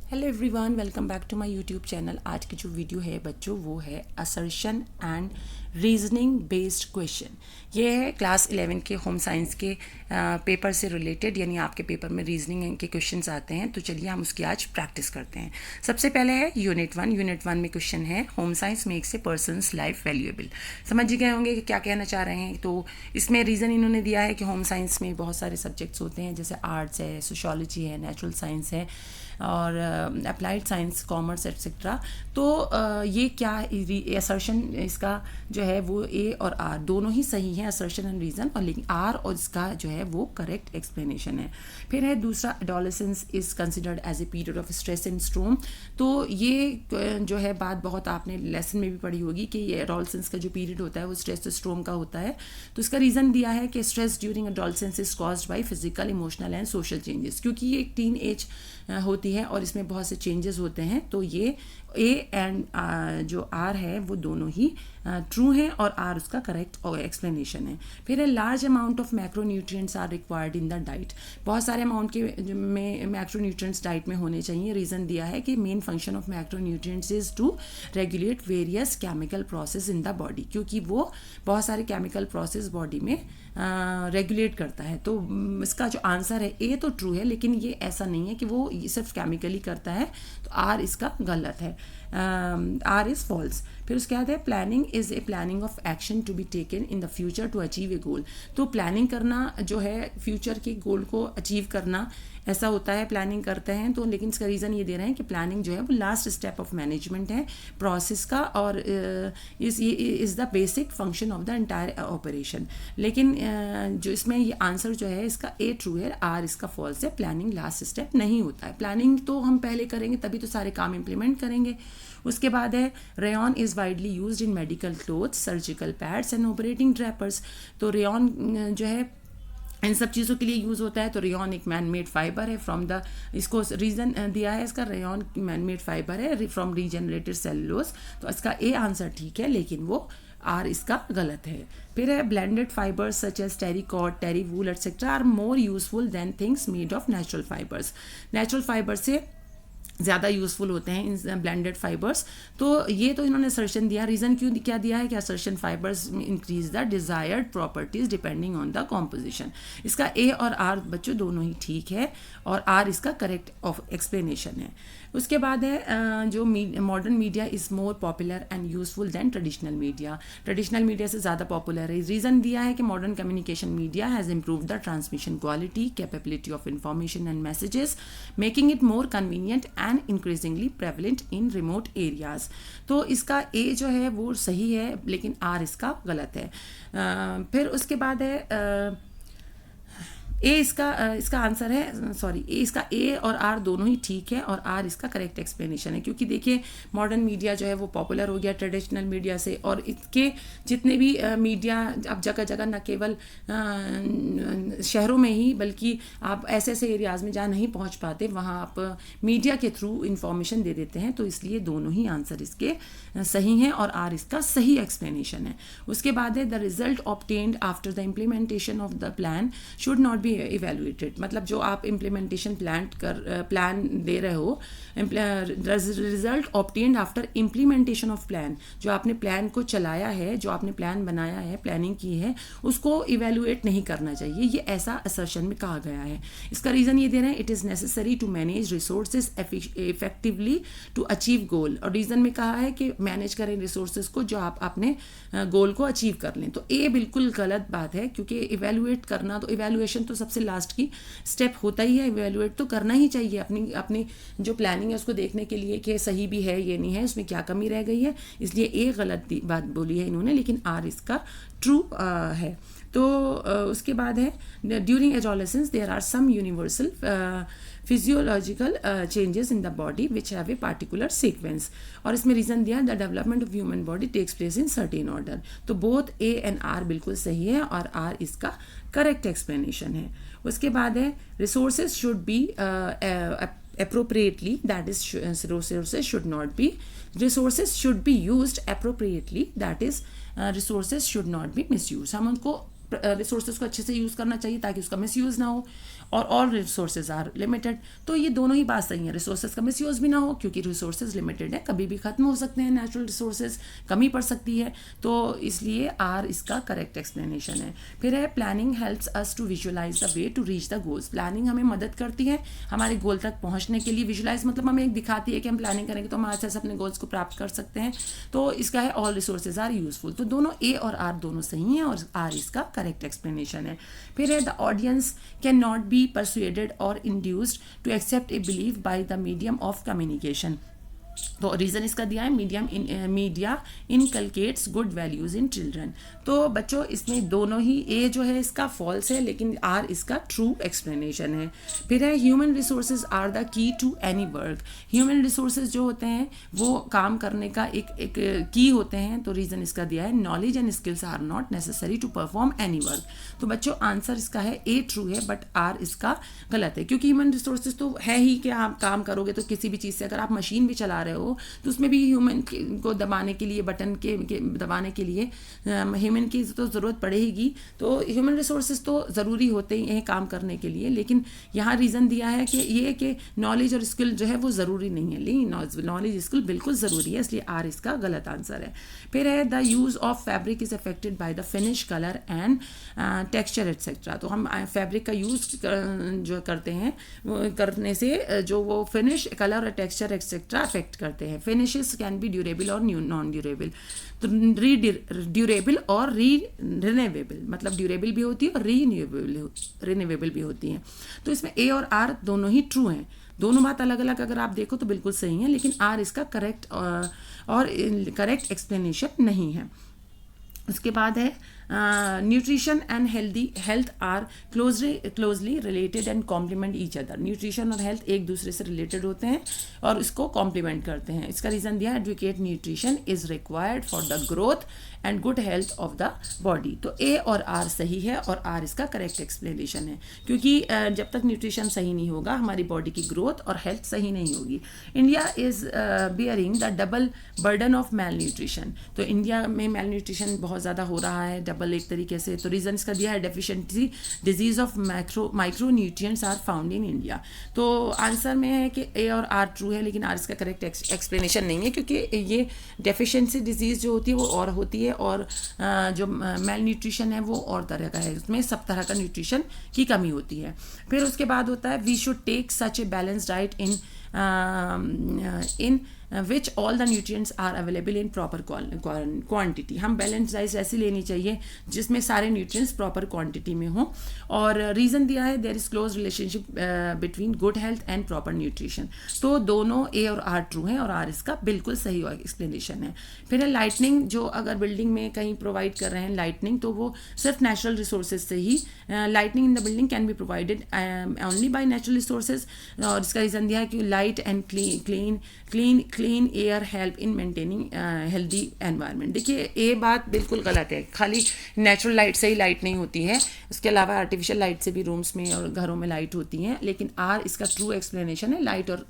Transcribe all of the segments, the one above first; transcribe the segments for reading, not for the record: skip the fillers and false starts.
Hello everyone, welcome back to my YouTube channel. आज की जो वीडियो है बच्चों वो है assertion and reasoning based question. ये है क्लास 11 के होम साइंस के पेपर से रिलेटेड, यानी आपके पेपर में रीजनिंग के क्वेश्चंस आते हैं। तो चलिए हम उसकी आज प्रैक्टिस करते हैं। सबसे पहले है यूनिट 1। यूनिट 1 में क्वेश्चन है home science makes a persons life valuable. समझ ही गए होंगे कि क्या कहना चाह रहे हैं। तो इसमें रीज़न इन्होंने दिया है कि होम साइंस में बहुत सारे सब्जेक्ट्स होते हैं, जैसे आर्ट्स है, सोशोलॉजी है, नेचुरल साइंस है और अप्लाइड साइंस, कॉमर्स एट्सेट्रा। तो ये क्या असर्शन इसका जो है वो ए और आर दोनों ही सही है, असर्शन एंड रीज़न, और लेकिन आर और इसका जो है वो करेक्ट एक्सप्लेनेशन है। फिर है दूसरा, adolescence is considered as a period of stress and storm. तो ये जो है बात बहुत आपने लेसन में भी पढ़ी होगी कि ये एडोलेसेंस का जो पीरियड होता है वो स्ट्रेस स्ट्रोम का होता है। तो इसका रीज़न दिया है कि stress during adolescence is caused by physical, emotional and social changes. क्योंकि ये एक टीन एज होती है और इसमें बहुत से चेंजेस होते हैं। तो ये ए एंड जो आर है वो दोनों ही ट्रू है और आर उसका करेक्ट एक्सप्लेनेशन है। फिर है large amount of macronutrients are required in the diet. बहुत सारे अमाउंट के में मैक्रोन्यूट्रिएंट्स डाइट में होने चाहिए। रीज़न दिया है कि main function of macronutrients is to regulate various chemical process in the body, क्योंकि वो बहुत सारे केमिकल प्रोसेस बॉडी में रेगुलेट करता है। तो इसका जो आंसर है ए तो ट्रू है, लेकिन ये ऐसा नहीं है कि वो सिर्फ केमिकली करता है। तो आर इसका गलत है, आर इज़ फॉल्स। फिर उसके बाद है planning is a planning of action to be taken in the future to achieve a goal. तो प्लानिंग करना जो है फ्यूचर के गोल को अचीव करना, ऐसा होता है, प्लानिंग करते हैं। तो लेकिन इसका रीज़न ये दे रहे हैं कि प्लानिंग जो है वो लास्ट स्टेप ऑफ मैनेजमेंट है प्रोसेस का, और is the basic function of the entire operation. लेकिन जो इसमें ये आंसर जो है इसका ए ट्रू है, आर इसका फॉल्स है। प्लानिंग लास्ट स्टेप नहीं होता है। प्लानिंग तो हम पहले करेंगे तभी तो सारे काम इम्प्लीमेंट करेंगे। उसके बाद है rayon is widely used in medical clothes, surgical pads and operating drapers. तो रेयॉन जो है इन सब चीज़ों के लिए यूज़ होता है। तो रेयॉन एक मैन मेड फाइबर है फ्रॉम द, इसको रीज़न दिया है इसका, रेयॉन मैन मेड फाइबर है फ्रॉम रीजनरेटेड सेलुलोज। तो इसका ए आंसर ठीक है, लेकिन वो आर इसका गलत है। फिर है blended fibres such as terrycot, terry wool etcetera are more useful than things made of natural fibres. Natural fibre से ज़्यादा यूज़फुल होते हैं इन ब्लेंडेड फाइबर्स। तो ये तो इन्होंने असर्शन दिया। रीज़न क्यों क्या दिया है कि assertion fibres increase the desired properties depending on the composition. इसका ए और आर बच्चों दोनों ही ठीक है और आर इसका करेक्ट ऑफ एक्सप्लेनेशन है। उसके बाद है जो modern media is more popular and useful than traditional media. Traditional media से ज़्यादा पॉपुलर है। रीज़न दिया है कि modern communication media has improve the transmission quality, capability of information and messages, making it more convenient and increasingly prevalent in remote areas. तो इसका ए जो है वो सही है, लेकिन आर इसका गलत है। फिर उसके बाद है ए इसका आंसर है, सॉरी, इसका ए और आर दोनों ही ठीक है और आर इसका करेक्ट एक्सप्लेनेशन है। क्योंकि देखिए मॉडर्न मीडिया जो है वो पॉपुलर हो गया ट्रेडिशनल मीडिया से, और इसके जितने भी मीडिया अब जगह जगह न केवल शहरों में ही बल्कि आप ऐसे ऐसे एरियाज़ में जहाँ नहीं पहुँच पाते वहाँ आप मीडिया के थ्रू इंफॉर्मेशन दे देते हैं। तो इसलिए दोनों ही आंसर इसके सही हैं और आर इसका सही एक्सप्लेनेशन है। उसके बाद है the result obtained after the implementation of the plan should not be evaluated. मतलब जो आप इम्प्लीमेंटेशन प्लान दे रहे हो, result obtained after implementation of plan, जो आपने प्लान को चलाया है, जो आपने प्लान बनाया है, प्लानिंग की है, उसको इवेल्युएट नहीं करना चाहिए। ये ऐसा असर्शन में कहा गया है। इसका रीज़न ये दे रहे हैं it is necessary to manage resources effectively to achieve goal. और रीज़न में कहा है कि मैनेज करें रिसोर्सेज को जो आप अपने गोल को अचीव कर लें। तो ए बिल्कुल गलत बात है, क्योंकि इवेल्युएट करना, तो इवेल्युएशन तो सबसे लास्ट की स्टेप होता ही है। इवेल्युएट तो करना ही चाहिए अपनी जो प्लानिंग है उसको देखने के लिए कि सही भी है, ये नहीं है, उसमें क्या कमी रह गई है। इसलिए ए गलत बात बोली है इन्होंने, लेकिन आर इसका ट्रू है। तो उसके बाद है during adolescence there are some universal physiological changes in the body which have a particular sequence. और इसमें रीज़न दिया the development of human body takes place in certain order. तो बोथ ए एंड आर बिल्कुल सही है और are इसका correct explanation है। उसके बाद है resources should be appropriately, that is resources should not be, resources should be used appropriately, that is resources should not be misused। हम उनको रिसोर्सेज को अच्छे से यूज़ करना चाहिए ताकि उसका मिसयूज़ ना हो, और ऑल रिसोर्सेज आर लिमिटेड। तो ये दोनों ही बात सही है, रिसोर्सेज का मिसयूज़ भी ना हो क्योंकि रिसोर्सेज लिमिटेड है, कभी भी खत्म हो सकते हैं नेचुरल रिसोर्सेज, कमी पड़ सकती है, तो इसलिए आर इसका करेक्ट एक्सप्लेनेशन है। फिर है planning helps us to visualise the way to reach the goals. Planning हमें मदद करती है हमारे गोल तक पहुंचने के लिए। विजुअलाइज मतलब हमें एक दिखाती है कि हम प्लानिंग करेंगे तो हम अच्छे से अपने गोल्स को प्राप्त कर सकते हैं। तो इसका है ऑल रिसोर्सेज आर यूजफुल। तो दोनों ए और आर दोनों सही हैं और आर इसका करेक्ट एक्सप्लेनेशन है। फिर है the audience can not be persuaded or induced to accept a believe by the medium of communication. तो रीज़न इसका दिया है media inculcates good values in children. तो बच्चों इसमें दोनों ही, ए जो है इसका फॉल्स है लेकिन आर इसका ट्रू एक्सप्लेनेशन है। फिर है human resources are the key to any work. Human resources जो होते हैं वो काम करने का एक की होते हैं। तो रीज़न इसका दिया है knowledge and skills are not necessary to perform any work. तो बच्चों आंसर इसका है ए ट्रू है बट आर इसका गलत है, क्योंकि ह्यूमन रिसोर्सेज तो है ही कि आप काम करोगे तो किसी भी चीज़ से, अगर आप मशीन भी चला रहे हो तो उसमें भी ह्यूमन को दबाने के लिए, बटन के दबाने के लिए ह्यूमन की तो ज़रूरत पड़ेगी। तो ह्यूमन रिसोर्सेज तो ज़रूरी होते ही हैं काम करने के लिए, लेकिन यहाँ रीज़न दिया है कि ये कि नॉलेज और स्किल जो है वो ज़रूरी नहीं है, लेकिन नॉलेज स्किल बिल्कुल ज़रूरी है, इसलिए आर इसका गलत आंसर है। फिर है the use of fabric is affected by the finish, colour and texture etcetera. तो हम फैब्रिक का यूज़ जो करते हैं करने से जो वो फिनिश, कलर और टेक्सचर एक्सेट्रा अफेक्ट करते हैं। फिनिशेस कैन बी ड्यूरेबल और नॉन ड्यूरेबल। तो ड्यूरेबल और रिन्यूएबल, मतलब ड्यूरेबल भी होती है और रिन्यूएबल भी होती हैं। तो इसमें ए और आर दोनों ही ट्रू हैं। दोनों बात अलग अलग अगर आप देखो तो बिल्कुल सही है, लेकिन आर इसका करेक्ट और करेक्ट एक्सप्लेनेशन नहीं है। उसके बाद है nutrition and health are closely related and complement each other. Nutrition और हेल्थ एक दूसरे से रिलेटेड होते हैं और इसको कॉम्प्लीमेंट करते हैं। इसका रीज़न दिया है adequate nutrition is required for the growth and good health of the body. तो ए और आर सही है और आर इसका करेक्ट एक्सप्लेनेशन है, क्योंकि जब तक न्यूट्रिशन सही नहीं होगा हमारी बॉडी की ग्रोथ और हेल्थ सही नहीं होगी। India is bearing the double burden of male nutrition. तो इंडिया में मेल न्यूट्रिशन बहुत ज़्यादा हो रहा है, डबल एक तरीके से। तो रीज़न इसका दिया है deficiency disease of micro nutrients are found in India. तो आंसर में है कि ए और आर ट्रू है, लेकिन आर इसका करेक्ट एक्सप्लेनेशन नहीं है, क्योंकि ये डेफिशिएंसी डिजीज़ जो होती है वो और होती है और जो मेल न्यूट्रिशन है वो और तरह का है, उसमें सब तरह का न्यूट्रिशन की कमी होती है। फिर उसके बाद होता है we should take such a balance diet in which all the nutrients are available in proper quantity. हम बैलेंस डाइट ऐसी लेनी चाहिए जिसमें सारे न्यूट्रिएंट्स प्रॉपर क्वांटिटी में हों। और रीज़न दिया है there is close relationship between good health and proper nutrition. तो दोनों ए और आर ट्रू हैं और आर इसका बिल्कुल सही एक्सप्लेनेशन है। फिर है लाइटनिंग, जो अगर बिल्डिंग में कहीं प्रोवाइड कर रहे हैं लाइटनिंग तो वो सिर्फ नेचुरल रिसोर्सेज से ही, lightning in the building can be provided only by natural resources. और इसका रीज़न दिया है कि light and clean air help in maintaining healthy environment. देखिए ये बात बिल्कुल गलत है, खाली नेचुरल लाइट से ही लाइट नहीं होती है, उसके अलावा आर्टिफिशियल लाइट से भी रूम्स में और घरों में लाइट होती हैं। लेकिन आर इसका ट्रू एक्सप्लेनेशन है, लाइट और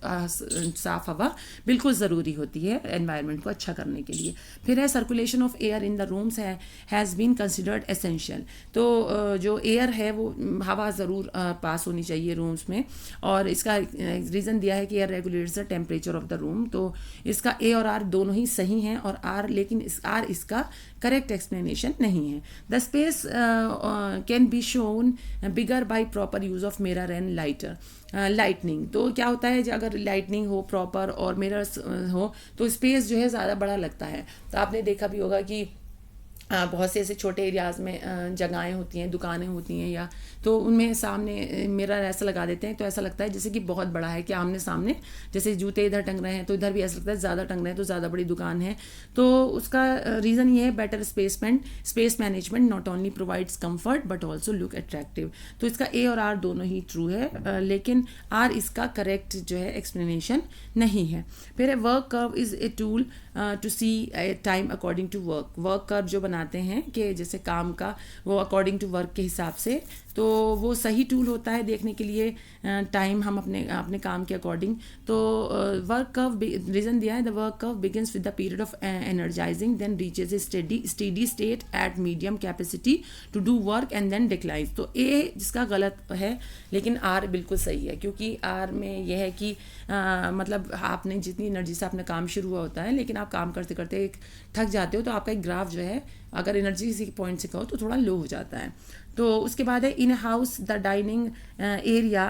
साफ हवा बिल्कुल ज़रूरी होती है एनवायरनमेंट को अच्छा करने के लिए। फिर है circulation of air in the rooms has been considered essential. तो जो एयर है वो हवा ज़रूर पास होनी चाहिए रूम्स में, और इसका रीज़न दिया है कि air regulates the temperature of the room. तो इसका ए और आर दोनों ही सही हैं और आर, लेकिन आर इसका करेक्ट एक्सप्लेनेशन नहीं है। The space can be shown bigger by proper use of mirror and lightning. तो क्या होता है अगर लाइटनिंग हो प्रॉपर और मिरर्स हो तो स्पेस जो है ज़्यादा बड़ा लगता है। तो आपने देखा भी होगा कि बहुत से ऐसे छोटे एरियाज़ में जगहें होती हैं, दुकानें होती हैं, या तो उनमें सामने मिरर ऐसा लगा देते हैं तो ऐसा लगता है जैसे कि बहुत बड़ा है, कि आमने सामने जैसे जूते इधर टंग रहे हैं तो इधर भी ऐसा लगता है ज़्यादा टंग रहे हैं तो ज़्यादा बड़ी दुकान है। तो उसका रीज़न ये है better space management not only provides comfort but also look attractive. तो इसका ए और आर दोनों ही ट्रू है, लेकिन आर इसका करेक्ट जो है एक्सप्लेनेशन नहीं है। फिर work curve is a tool to see time according to work curve जो बनाते बनाते हैं कि जैसे काम का वो अकॉर्डिंग टू वर्क के हिसाब से, तो वो सही टूल होता है देखने के लिए टाइम हम अपने काम के अकॉर्डिंग। तो वर्क कर्व रीजन दिया है, the work curve begins with the period of energising then reaches a steady state at medium capacity to do work and then decline. तो ए जिसका गलत है, लेकिन आर बिल्कुल सही है, क्योंकि आर में यह है कि मतलब आपने जितनी एनर्जी से अपना काम शुरू हुआ होता है, लेकिन आप काम करते करते थक जाते हो, तो आपका एक ग्राफ जो है अगर एनर्जी किसी पॉइंट से कहो तो थोड़ा लो हो जाता है। तो उसके बाद है in house the dining area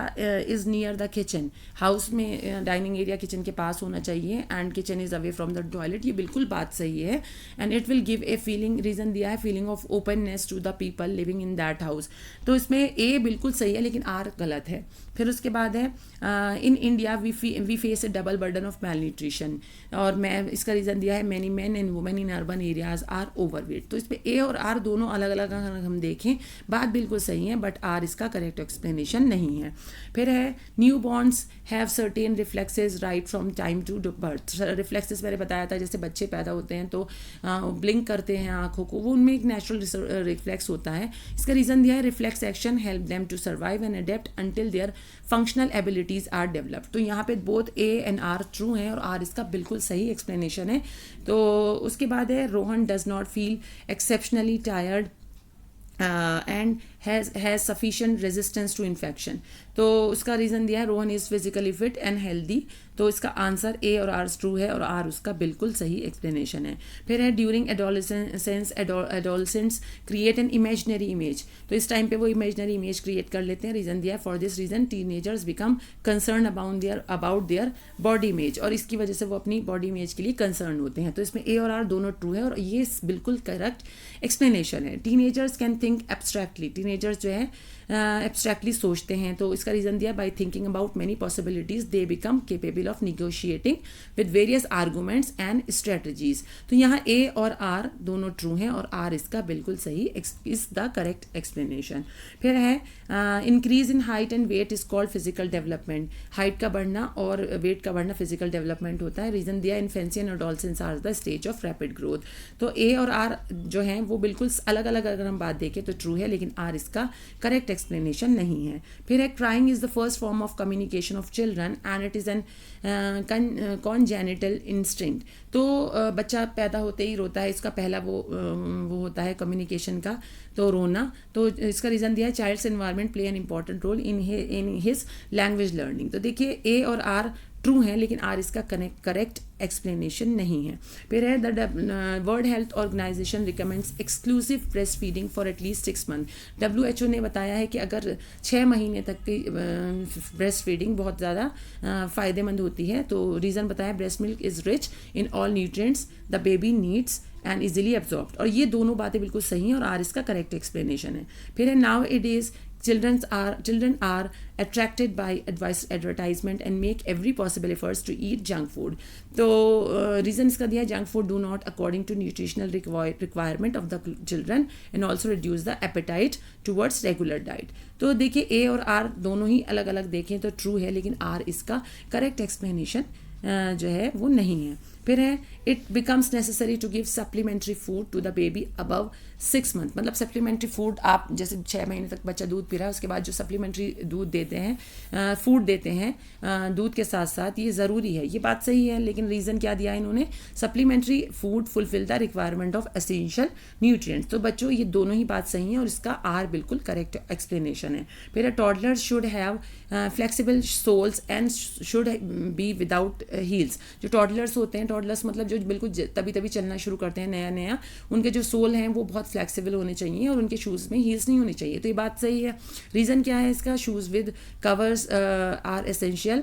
is near the kitchen. House में डाइनिंग एरिया किचन के पास होना चाहिए and kitchen is away from the toilet. ये बिल्कुल बात सही है। And it will give a feeling, reason दिया है feeling of openness to the people living in that house. तो इसमें ए बिल्कुल सही है, लेकिन आर गलत है। फिर उसके बाद है in India we face a double burden of malnutrition, और मैं इसका रीज़न दिया है many men and women in urban areas are overweight. तो इसमें ए और आर दोनों अलग अलग अगर हम देखें, बात बिल्कुल सही है, बट आर इसका करेक्ट एक्सप्लेनेशन नहीं है। फिर है newborns have certain reflexes right from time to birth. Reflexes मैंने बताया था, जैसे बच्चे पैदा होते हैं तो ब्लिंक करते हैं आंखों को, वो उनमें एक नेचुरल रिफ्लेक्स होता है। इसका रीज़न दिया है reflex action help them to survive and adapt until their functional abilities are developed. तो यहाँ पे both A and R true हैं और आर इसका बिल्कुल सही एक्सप्लेनेशन है। तो उसके बाद है Rohan does not feel exceptionally tired and has sufficient resistance to infection. तो उसका रीज़न दिया है Rohan is physically fit and healthy. तो इसका आंसर ए और आर ट्रू है और आर उसका बिल्कुल सही एक्सप्लेनेशन है। फिर है during adolescence create an imaginary image. तो इस टाइम पे वो इमेजनरी इमेज क्रिएट कर लेते हैं। रीज़न दिया है for this reason teenagers become concern about their body image, और इसकी वजह से वो अपनी बॉडी इमेज के लिए कंसर्न होते हैं। तो इसमें ए और आर दोनों ट्रू है और ये बिल्कुल करेक्ट एक्सप्लेनेशन है। Teenagers can think abstractly. Teenagers जो है एब्स्ट्रैक्टली सोचते हैं। तो इसका रीज़न दिया by thinking about many possibilities they become capable of negotiating with various arguments and strategies. तो यहाँ ए और आर दोनों ट्रू हैं और आर इसका बिल्कुल सही इज द करेक्ट एक्सप्लेनेशन। फिर है increase in height and weight is called physical development. Height का बढ़ना और वेट का बढ़ना फिजिकल डेवलपमेंट होता है। रीज़न दिया infancy and adolescence are the stage of rapid growth. तो ए और आर जो हैं वो बिल्कुल अलग अलग अगर हम बात देखें तो ट्रू है, लेकिन आर इसका करेक्ट एक्सप्लेनेशन नहीं है। फिर है crying is the first form of communication of children and it is an congenital instinct. तो बच्चा पैदा होते ही रोता है, इसका पहला वो होता है कम्युनिकेशन का, तो रोना। तो इसका रीज़न दिया है child's environment play an important role in his language learning. तो देखिए ए और आर ट्रू है, लेकिन आर इसका करेक्ट एक्सप्लेनेशन नहीं है। फिर है the world health organisation recommends exclusive breast feeding for at least 6 month. WHO ने बताया है कि अगर 6 महीने तक की ब्रेस्ट फीडिंग बहुत ज़्यादा फ़ायदेमंद होती है। तो रीज़न बताया breast milk is rich in all nutrients the baby needs and easily absorbed. और ये दोनों बातें बिल्कुल सही हैं और आर इसका करेक्ट एक्सप्लेनेशन है। फिर है now it is children are attracted by advertisement and make every possible efforts to eat junk food. तो रीज़न इसका दिया है junk food do not according to nutritional requirement of the children and also reduce the appetite towards regular diet. तो देखिए ए और are दोनों ही अलग अलग देखें तो ट्रू है, लेकिन आर इसका करेक्ट एक्सप्लेनेशन जो है वो नहीं है। फिर है it becomes necessary to give supplementary food to the baby above 6 month. मतलब सप्लीमेंट्री फूड आप जैसे 6 महीने तक बच्चा दूध पी रहा है, उसके बाद जो सप्लीमेंट्री दूध देते हैं, फूड देते हैं दूध के साथ साथ, ये ज़रूरी है। ये बात सही है, लेकिन रीज़न क्या दिया है इन्होंने, supplementary food fulfil the requirement of essential nutrients. तो बच्चों ये दोनों ही बात सही है और इसका आर बिल्कुल करेक्ट एक्सप्लेनेशन है। फिर toddlers should have flexible soles and should be without heels. जो टॉडलर्स होते हैं, टॉडलर्स मतलब जो बिल्कुल तभी चलना शुरू करते हैं नया, उनके जो सोल हैं वो बहुत फ्लेक्सिबल होने चाहिए और उनके शूज़ में हील्स नहीं होनी चाहिए। तो ये बात सही है। रीज़न क्या है इसका, shoes with covers are essential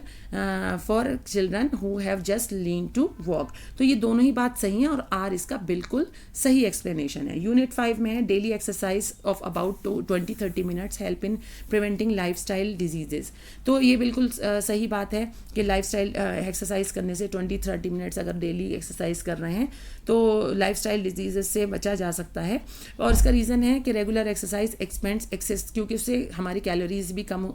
for children who have just lean to walk. तो ये दोनों ही बात सही है और आर इसका बिल्कुल सही एक्सप्लेनेशन है। यूनिट 5 में है daily exercise of about 20-30 minutes help in preventing lifestyle diseases. तो ये बिल्कुल सही बात है कि लाइफस्टाइल एक्सरसाइज करने से 20-30 मिनट्स अगर डेली एक्सरसाइज कर रहे हैं तो लाइफस्टाइल डिजीज़ से बचा जा सकता है। और इसका रीज़न है कि रेगुलर एक्सरसाइज एक्सपेंड्स एक्सेस, क्योंकि उससे हमारी कैलोरीज भी कम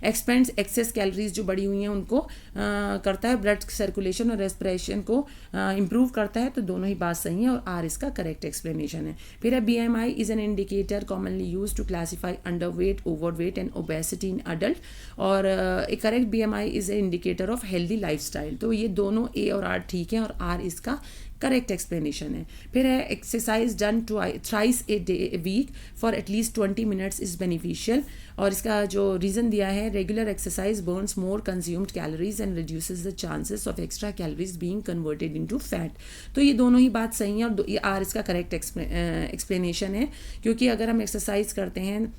एक्सपेंड्स एक्सेस कैलोरीज जो बढ़ी हुई हैं उनको करता है, ब्लड सर्कुलेशन और रेस्पिरेशन को इम्प्रूव करता है। तो दोनों ही बात सही है और आर इसका करेक्ट एक्सप्लेनेशन है। फिर है BMI is an indicator commonly use to classify under weight, over weight and obesity in adult, और एक correct BMI is a indicator of healthy lifestyle. तो ये दोनों ए और आर ठीक है और आर इसका करेक्ट एक्सप्लेनेशन है। फिर है exercise done thrice a day week for at least 20 minutes is beneficial, और इसका जो रीज़न दिया है, regular exercise burns more consumed calories and reduces the chances of extra calories being converted into fat. तो ये दोनों ही बात सही है और ये आर इसका करेक्ट एक्सप्लेनेशन है, क्योंकि अगर हम एक्सरसाइज करते हैं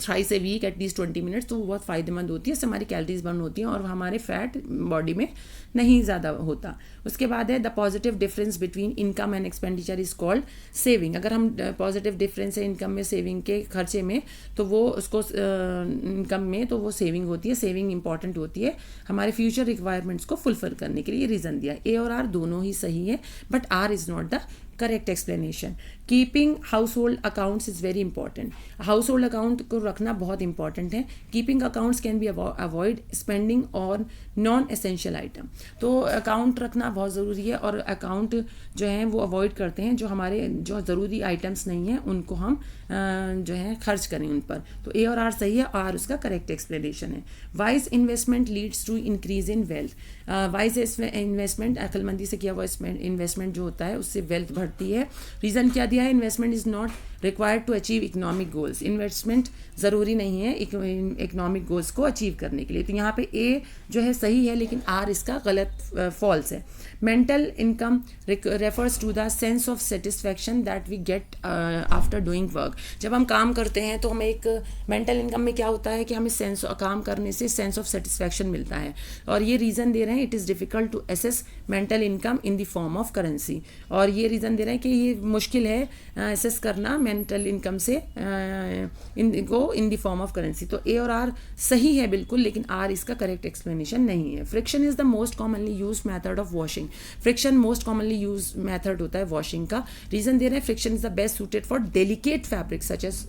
thrice a week at least 20 minutes तो वो बहुत फ़ायदेमंद होती है, इससे हमारी कैलोरीज बर्न होती हैं और हमारे फैट बॉडी में नहीं ज़्यादा होता। उसके बाद है the positive difference between income and expenditure is called saving. अगर हम पॉजिटिव डिफरेंस है इनकम में सेविंग के खर्चे में तो वो उसको इनकम में तो वो सेविंग होती है। सेविंग इंपॉर्टेंट होती है हमारे फ्यूचर रिक्वायरमेंट्स को फुलफिल करने के लिए। रीज़न दिया ए और आर दोनों ही सही है, but R is not the correct explanation. Keeping house hold accounts is very important. House hold account को रखना बहुत इंपॉर्टेंट है। Keeping accounts can be avoid spending on non essential item. तो अकाउंट रखना बहुत ज़रूरी है और अकाउंट जो है वो अवॉइड करते हैं, जो हमारे जो ज़रूरी आइटम्स नहीं हैं उनको हम जो है खर्च करें उन पर। तो ए और आर सही है, आर उसका करेक्ट एक्सप्लेनेशन है। Wise investment leads to increase in wealth. Wise investment, अक्लमंदी से किया हुआ इन्वेस्टमेंट जो होता है उससे वेल्थ बढ़ती है। रीज़न क्या दिया है, investment is not required to achieve economic goals. Investment ज़रूरी नहीं है इकोनॉमिक गोल्स को अचीव करने के लिए। तो यहाँ पे ए जो है सही है लेकिन आर इसका गलत फॉल्स है। Mental income refers to the sense of satisfaction that we get after doing work. जब हम काम करते हैं तो हमें एक मेंटल इनकम में क्या होता है कि हमें काम करने से सेंस ऑफ सेटिस्फैक्शन मिलता है, और ये रीज़न दे रहे हैं it is difficult to assess mental income in the form of currency. और ये रीज़न दे रहे हैं कि ये मुश्किल है एसेस करना मेंटल इनकम से इनको इन द फॉर्म ऑफ करेंसी। तो ए और आर सही है बिल्कुल, लेकिन आर इसका करेक्ट एक्सप्लेनेशन नहीं है। Friction is the most commonly use method of washing. Friction most commonly use method होता है वॉशिंग का। रीज़न दे रहे हैं friction is the best suited for delicate fabric such as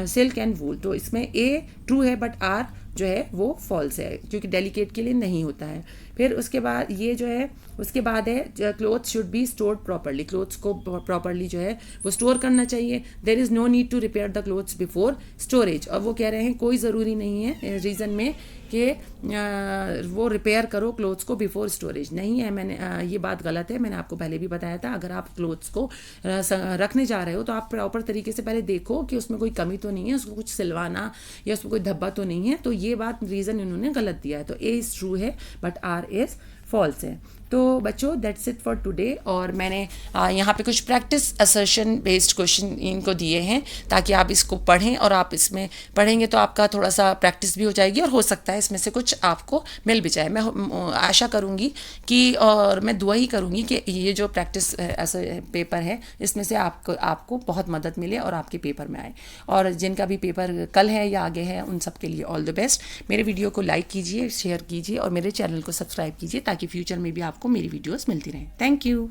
silk and wool. तो इसमें ए ट्रू है but R जो है वो फॉल्स है, क्योंकि डेलिकेट के लिए नहीं होता है। फिर उसके बाद ये जो है उसके बाद है clothes should be stored properly. Clothes को प्रॉपरली जो है वो स्टोर करना चाहिए। There is no need to repair the clothes before storage. और वो कह रहे हैं कोई ज़रूरी नहीं है रीज़न में कि वो रिपेयर करो क्लोथ्स को बिफोर स्टोरेज, नहीं है। मैंने ये बात गलत है, मैंने आपको पहले भी बताया था। अगर आप क्लोथ्स को रखने जा रहे हो तो आप प्रॉपर तरीके से पहले देखो कि उसमें कोई कमी तो नहीं है, उसको कुछ सिलवाना या उसमें कोई धब्बा तो नहीं है। तो ये बात रीज़न इन्होंने गलत दिया है। तो ए इज़ ट्रू है बट आर इज़ फॉल्स है। तो बच्चों दैट्स इट फॉर टुडे। और मैंने यहाँ पे कुछ प्रैक्टिस असर्शन बेस्ड क्वेश्चन इनको दिए हैं ताकि आप इसको पढ़ें, और आप इसमें पढ़ेंगे तो आपका थोड़ा सा प्रैक्टिस भी हो जाएगी और हो सकता है इसमें से कुछ आपको मिल भी जाए। मैं आशा करूँगी कि, और मैं दुआ ही करूँगी कि ये जो प्रैक्टिस पेपर है इसमें से आपको बहुत मदद मिले और आपके पेपर में आए। और जिनका भी पेपर कल है या आगे है उन सब के लिए ऑल द बेस्ट। मेरे वीडियो को लाइक कीजिए, शेयर कीजिए और मेरे चैनल को सब्सक्राइब कीजिए ताकि फ्यूचर में भी आपको मेरी वीडियोस मिलती रहें। Thank you.